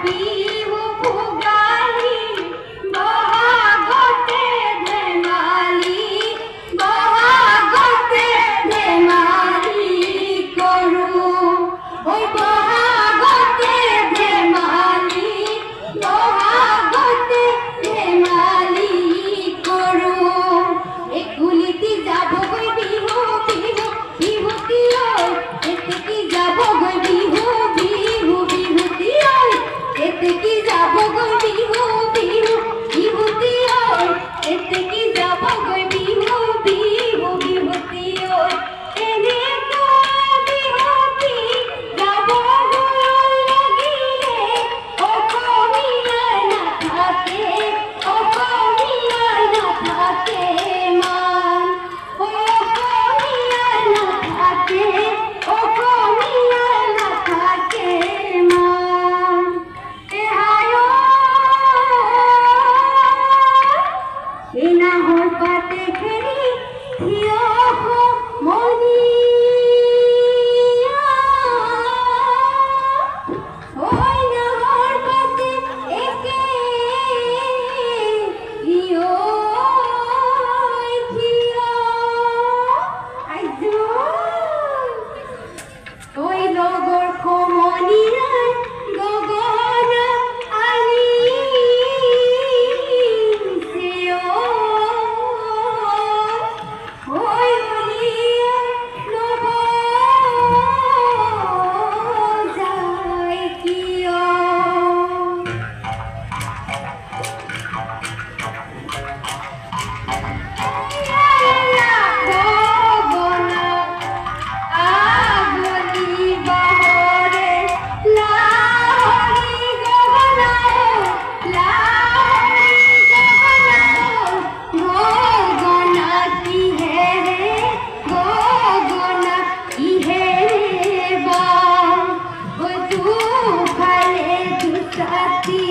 বিহু ভোগালী বহাগতে ধেমালি বহাগতে ধেমালি কৰো ঐ বহাগতে ধেমালি বহাগতে ধেমালি কৰো একুলিতি যাবগৈ বিহু বিহু বিহুতি ঐ এতেকি যাবগৈ বিহু বিহু বিহুতি ঐ এতেকি যাবগৈ বিহু বিহু বিহুতি ঐ এতেকি যাবগৈ বিহু বিহু বিহুতি ঐ এনেকৈ বিহুতি যাবগৈ লাগিলে অসমীয়াৰ নাথাকে অসমীয়াৰ নাথাকে মান অসমীয়াৰ নাথাকে অসমীয়াৰ নাথাকে মান এই নাহৰ পাতে খেলি থিয় মনিয়া ওই নাহৰ পাতে একে থিয় আইজো ওই লগৰ সমনীয়াই গগনা আনিছে ওই উলিয়াই ল'ব যায় কিয় গগনা আগলি বহৰে লাহৰি গগনা লাহৰি গগনা গগনা কিহেৰে গগনা কিহেৰে বা দুফালে দুছাতি